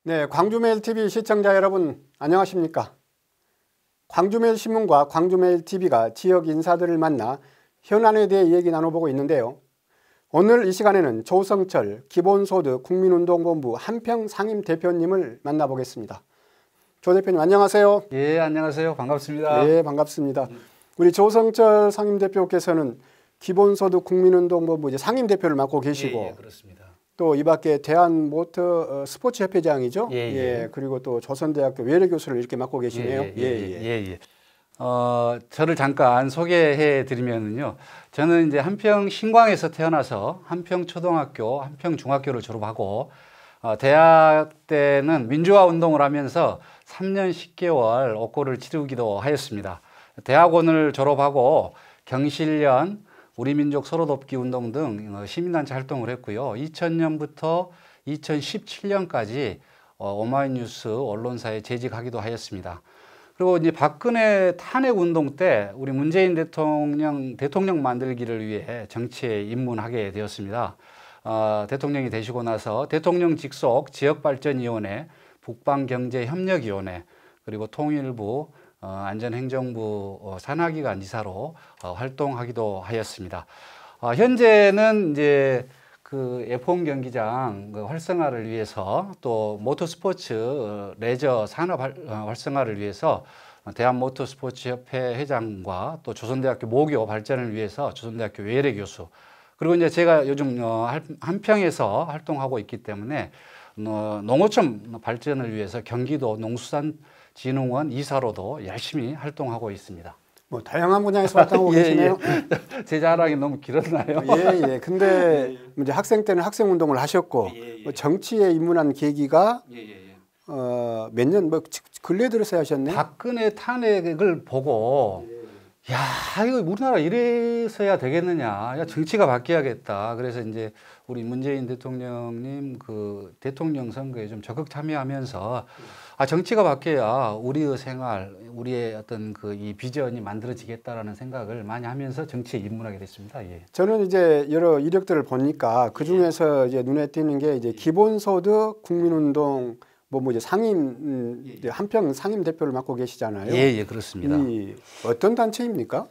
네, 광주메일TV 시청자 여러분 안녕하십니까? 광주메일신문과 광주메일TV가 지역 인사들을 만나 현안에 대해 얘기 나눠보고 있는데요. 오늘 이 시간에는 조성철 기본소득 국민운동본부 한평 상임대표님을 만나보겠습니다. 조 대표님 안녕하세요. 예, 안녕하세요. 반갑습니다. 네, 반갑습니다. 우리 조성철 상임대표께서는 기본소득 국민운동본부 이제 상임대표를 맡고 계시고, 예, 그렇습니다. 또 이 밖에 대한모터 스포츠협회장이죠. 예. 그리고 또 조선대학교 외래교수를 이렇게 맡고 계시네요. 예. 저를 잠깐 소개해 드리면요. 저는 이제 한평 신광에서 태어나서 한평 초등학교, 한평 중학교를 졸업하고 대학 때는 민주화 운동을 하면서 3년 10개월 옥고를 치르기도 하였습니다. 대학원을 졸업하고 경실련, 우리민족 서로돕기 운동 등 시민단체 활동을 했고요. 2000년부터 2017년까지 오마이뉴스 언론사에 재직하기도 하였습니다. 그리고 이제 박근혜 탄핵 운동 때 우리 문재인 대통령 만들기를 위해 정치에 입문하게 되었습니다. 대통령이 되시고 나서 대통령 직속 지역발전위원회, 북방경제협력위원회, 그리고 통일부, 안전행정부 산하기관 이사로 활동하기도 하였습니다. 현재는 이제 그 F1 경기장 활성화를 위해서 또 모터스포츠 레저 산업 활성화를 위해서 대한모터스포츠협회 회장과 또 조선대학교 모교 발전을 위해서 조선대학교 외래교수, 그리고 이제 제가 요즘 한평에서 활동하고 있기 때문에 농어촌 발전을 위해서 경기도 농수산진흥원 이사로도 열심히 활동하고 있습니다. 뭐 다양한 분야에서 활동하고 계시네요. 제 자랑이 너무 길었나요? 근데 이제 학생 때는 학생운동을 하셨고 뭐 정치에 입문한 계기가 몇 년 뭐 근래 들어서 하셨네. 박근혜 탄핵을 보고 야, 이거 우리나라 이래서야 되겠느냐. 야, 정치가 바뀌어야겠다. 그래서 이제 우리 문재인 대통령님 그 대통령 선거에 좀 적극 참여하면서 정치가 바뀌어야 우리의 생활, 우리의 어떤 그 이 비전이 만들어지겠다라는 생각을 많이 하면서 정치에 입문하게 됐습니다. 예. 저는 이제 여러 이력들을 보니까 그 중에서 이제 눈에 띄는 게 이제 기본소득 국민운동 뭐 이제 상임 한평 상임 대표를 맡고 계시잖아요. 예, 그렇습니다. 이 어떤 단체입니까?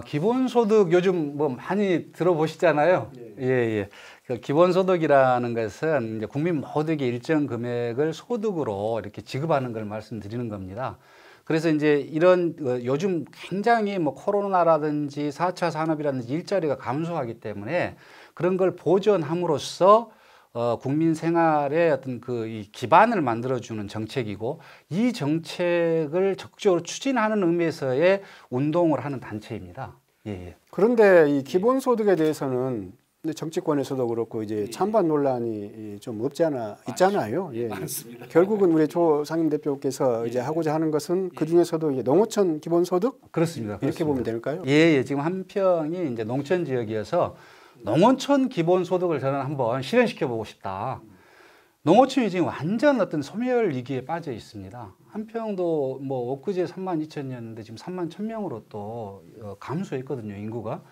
기본소득 요즘 뭐 많이 들어보시잖아요. 예. 그 기본소득이라는 것은 이제 국민 모두에게 일정 금액을 소득으로 이렇게 지급하는 걸 말씀드리는 겁니다. 그래서 이제 이런 요즘 굉장히 뭐 코로나라든지 4차 산업이라든지 일자리가 감소하기 때문에 그런 걸 보전함으로써 국민 생활의 어떤 그 이 기반을 만들어주는 정책이고, 이 정책을 적극적으로 추진하는 의미에서의 운동을 하는 단체입니다. 예. 그런데 이 기본소득에 대해서는 정치권에서도 그렇고 이제 찬반 논란이 좀 있잖아요. 맞습니다. 결국은 우리 조 상임대표께서 이제 하고자 하는 것은 그 중에서도 이제 농어촌 기본소득? 그렇습니다. 이렇게 보면 될까요? 예. 지금 한평이 이제 농촌 지역이어서 농어촌 기본소득을 저는 한번 실현시켜 보고 싶다. 농어촌이 지금 완전 어떤 소멸 위기에 빠져 있습니다. 한평도 뭐 엊그제 32,000이었는데 지금 31,000명으로 또 감소했거든요, 인구가.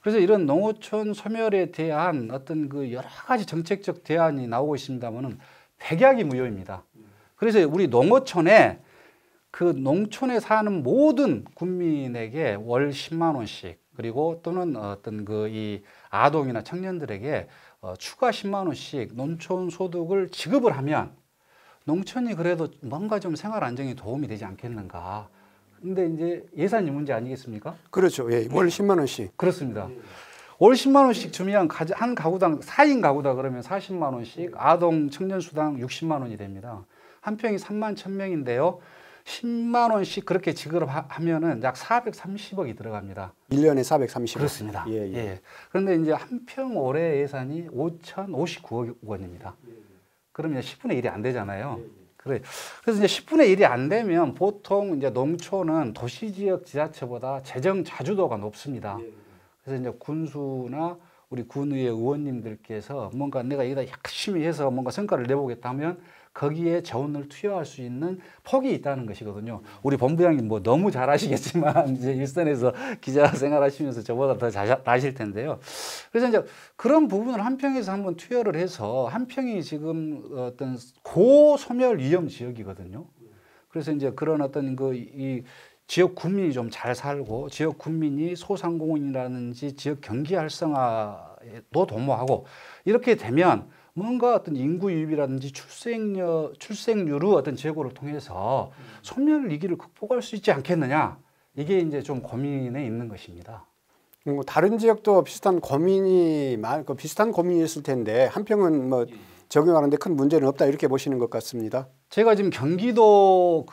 그래서 이런 농어촌 소멸에 대한 어떤 그 여러 가지 정책적 대안이 나오고 있습니다만은 백약이 무효입니다. 그래서 우리 농어촌에 그 농촌에 사는 모든 국민에게 월 10만 원씩, 그리고 또는 어떤 그 이 아동이나 청년들에게 추가 10만 원씩 농촌 소득을 지급을 하면 농촌이 그래도 뭔가 좀 생활 안정에 도움이 되지 않겠는가. 근데 이제 예산이 문제 아니겠습니까? 그렇죠. 예, 월 10만 원씩. 그렇습니다. 월 10만 원씩 주면 한 가구당 4인 가구다 그러면 40만 원씩, 아동 청년 수당 60만 원이 됩니다. 한 평이 31,000명인데요. 10만 원씩 그렇게 지급하면은 약 430억이 들어갑니다. 1년에 430억. 그렇습니다. 예. 그런데 이제 한 평 올해 예산이 5,059억 원입니다. 그러면 10분의 1이 안 되잖아요. 그래서 이제 10분의 1이 안 되면 보통 이제 농촌은 도시지역 지자체보다 재정 자주도가 높습니다. 그래서 이제 군수나 우리 군의회 의원님들께서 뭔가 내가 여기다 열심히 해서 뭔가 성과를 내보겠다 하면 거기에 자원을 투여할 수 있는 폭이 있다는 것이거든요. 우리 본부장님 뭐 너무 잘 아시겠지만 이제 일선에서 기자 생활하시면서 저보다 더 잘 아실 텐데요. 그래서 이제 그런 부분을 한평에서 한번 투여를 해서 한평이 지금 어떤 고소멸 위험 지역이거든요. 그래서 이제 그런 어떤 이 지역 군민이 좀 잘 살고 지역 군민이 소상공인이라든지 지역 경기 활성화에도 도모하고 이렇게 되면 뭔가 어떤 인구 유입이라든지 출생률의 어떤 제고를 통해서 소멸 위기를 극복할 수 있지 않겠느냐. 이게 이제 좀 고민에 있는 것입니다. 다른 지역도 비슷한 고민이 비슷한 고민이 있을 텐데 한평은 뭐 적용하는데 큰 문제는 없다 이렇게 보시는 것 같습니다. 제가 지금 경기도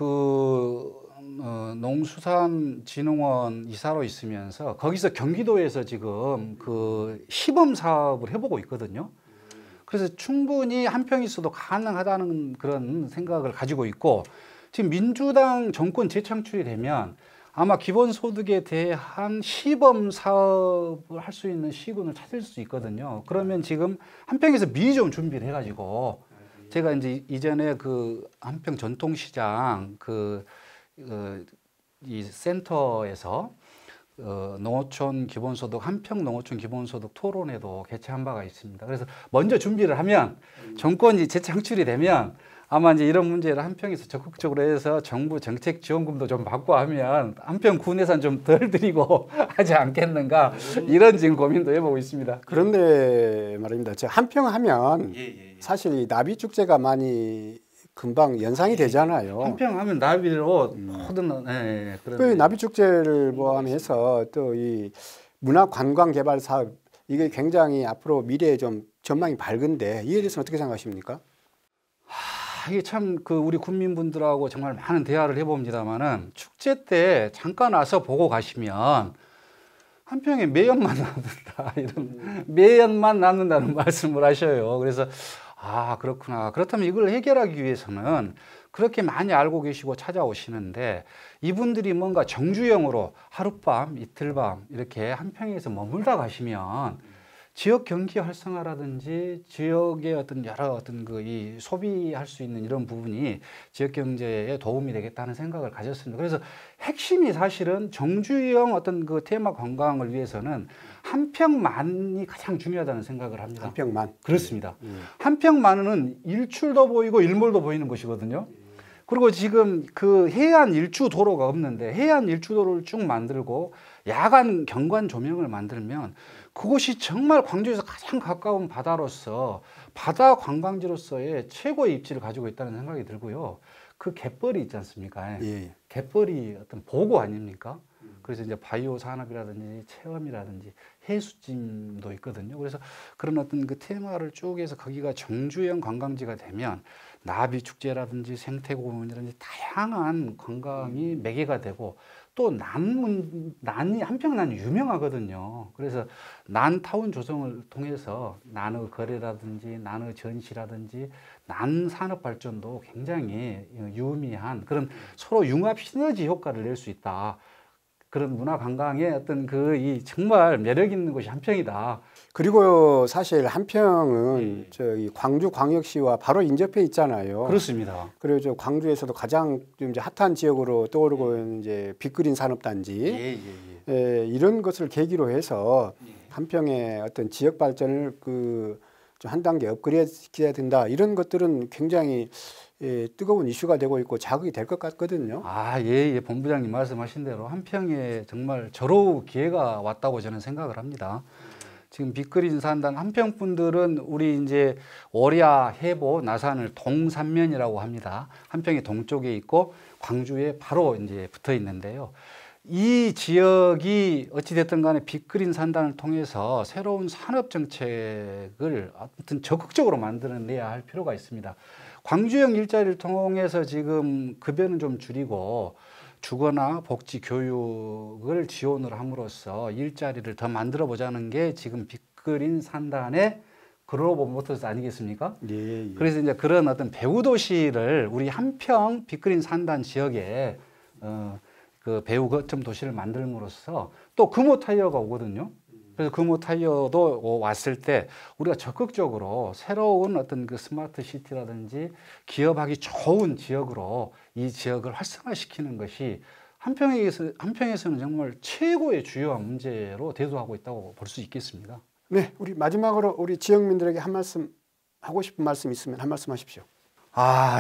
농수산진흥원 이사로 있으면서 거기서 경기도에서 지금 그 시범 사업을 해보고 있거든요. 그래서 충분히 한평이 있어도 가능하다는 그런 생각을 가지고 있고 지금 민주당 정권 재창출이 되면 아마 기본소득에 대한 시범 사업을 할 수 있는 시군을 찾을 수 있거든요. 그러면 지금 한평에서 미리 좀 준비를 해가지고 제가 이제 이전에 그 한평 전통시장 이 센터에서 농어촌 기본소득 한평 농어촌 기본소득 토론회도 개최한 바가 있습니다. 그래서 먼저 준비를 하면 정권이 재창출이 되면 아마 이제 이런 문제를 한평에서 적극적으로 해서 정부 정책 지원금도 좀 받고 하면 한평 군예산 좀 덜 들이고 하지 않겠는가 이런 지금 고민도 해보고 있습니다. 그런데 말입니다. 저 한평 하면 사실 이 나비 축제가 많이 금방 연상이 되잖아요. 한평 하면 나비로 모든 그 나비 축제를 포함해서 또 이 문화 관광 개발 사업 이게 굉장히 앞으로 미래에 좀 전망이 밝은데 이에 대해서는 어떻게 생각하십니까? 이게 참 우리 국민분들하고 정말 많은 대화를 해봅니다만은 축제 때 잠깐 와서 보고 가시면 한평에 매연만 남는다 이런 매연만 남는다는 말씀을 하셔요. 그래서 그렇구나. 그렇다면 이걸 해결하기 위해서는 그렇게 많이 알고 계시고 찾아오시는데 이분들이 뭔가 정주행으로 하룻밤, 이틀밤 이렇게 한평에서 머물다 가시면 지역 경기 활성화라든지 지역의 어떤 여러 어떤 이 소비할 수 있는 이런 부분이 지역 경제에 도움이 되겠다는 생각을 가졌습니다. 그래서 핵심이 사실은 정주행 어떤 그 테마 관광을 위해서는 한평만이 가장 중요하다는 생각을 합니다. 한평만. 그렇습니다. 한평만은 일출도 보이고 일몰도 보이는 곳이거든요. 그리고 지금 그 해안 일주 도로가 없는데 해안 일주 도로를 쭉 만들고 야간 경관 조명을 만들면 그곳이 정말 광주에서 가장 가까운 바다로서 바다 관광지로서의 최고의 입지를 가지고 있다는 생각이 들고요. 그 갯벌이 있지 않습니까? 갯벌이 어떤 보고 아닙니까? 그래서 이제 바이오 산업이라든지 체험이라든지 해수찜도 있거든요. 그래서 그런 어떤 그 테마를 쭉 해서 거기가 정주행 관광지가 되면 나비 축제라든지 생태공원이라든지 다양한 관광이 매개가 되고 또 난이 한평난이 유명하거든요. 그래서 난타운 조성을 통해서 난의 거래라든지 난의 전시라든지 난 산업 발전도 굉장히 유의미한 그런 서로 융합 시너지 효과를 낼 수 있다. 그런 문화 관광의 어떤 이 정말 매력 있는 곳이 한평이다. 그리고 사실 한평은 저기 광주광역시와 바로 인접해 있잖아요. 그렇습니다. 그리고 저 광주에서도 가장 좀 이제 핫한 지역으로 떠오르고 있는 이제 빅그린 산업단지 이런 것을 계기로 해서 한평의 어떤 지역 발전을 좀 한 단계 업그레이드 시켜야 된다. 이런 것들은 굉장히 뜨거운 이슈가 되고 있고 자극이 될 것 같거든요. 본부장님 말씀하신 대로 한평에 정말 절호 기회가 왔다고 저는 생각을 합니다. 지금 빅그린 산단 한평 분들은 우리 이제 월야, 해보, 나산을 동산면이라고 합니다. 한평의 동쪽에 있고 광주에 바로 이제 붙어 있는데요. 이 지역이 어찌됐든 간에 빅그린 산단을 통해서 새로운 산업 정책을 아무튼 적극적으로 만들어내야 할 필요가 있습니다. 광주형 일자리를 통해서 지금 급여는 좀 줄이고 주거나 복지, 교육을 지원을 함으로써 일자리를 더 만들어 보자는 게 지금 빅그린 산단의 글로벌 모터스 아니겠습니까? 그래서 이제 그런 어떤 배후 도시를 우리 한평 빅그린 산단 지역에 그 배후 거점 도시를 만들므로써 또 금호 타이어가 오거든요. 그래서 금호 타이어도 왔을 때 우리가 적극적으로 새로운 어떤 그 스마트 시티라든지 기업하기 좋은 지역으로 이 지역을 활성화시키는 것이 한평에서는 정말 최고의 주요한 문제로 대두하고 있다고 볼 수 있겠습니다. 네, 우리 마지막으로 우리 지역민들에게 한 말씀 하고 싶은 말씀 있으면 한 말씀 하십시오.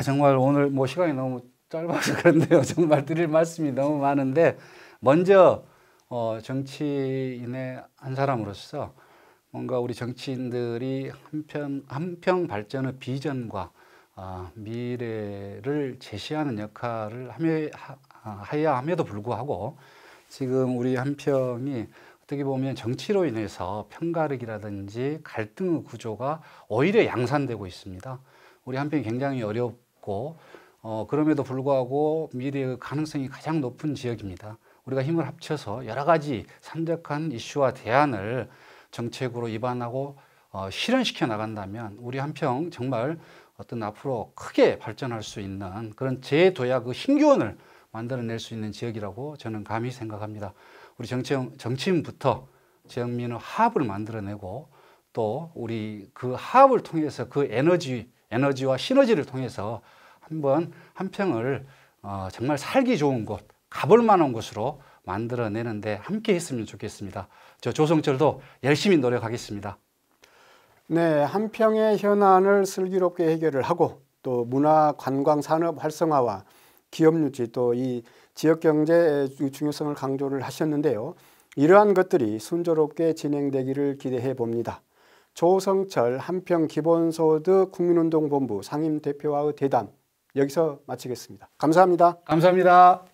정말 오늘 뭐 시간이 너무 짧아서 그런데요. 정말 드릴 말씀이 너무 많은데 먼저 정치인의 한 사람으로서 뭔가 우리 정치인들이 한평 발전의 비전과 미래를 제시하는 역할을 해야 함에도 불구하고 지금 우리 한평이 어떻게 보면 정치로 인해서 편가르기라든지 갈등의 구조가 오히려 양산되고 있습니다. 우리 한평이 굉장히 어렵고 그럼에도 불구하고 미래의 가능성이 가장 높은 지역입니다. 우리가 힘을 합쳐서 여러 가지 산적한 이슈와 대안을 정책으로 입안하고 실현시켜 나간다면 우리 한평 정말 어떤 앞으로 크게 발전할 수 있는 그런 재도약의 신기원을 만들어낼 수 있는 지역이라고 저는 감히 생각합니다. 우리 정치인부터 지역민의 화합을 만들어내고 또 우리 그 화합을 통해서 그 에너지와 시너지를 통해서 한번 한평을 정말 살기 좋은 곳, 가볼 만한 곳으로 만들어내는데 함께 했으면 좋겠습니다. 저 조성철도 열심히 노력하겠습니다. 네, 한평의 현안을 슬기롭게 해결을 하고 또 문화 관광 산업 활성화와 기업 유치 또 이 지역 경제의 중요성을 강조를 하셨는데요. 이러한 것들이 순조롭게 진행되기를 기대해 봅니다. 조성철 한평 기본소득 국민운동본부 상임대표와의 대담 여기서 마치겠습니다. 감사합니다. 감사합니다.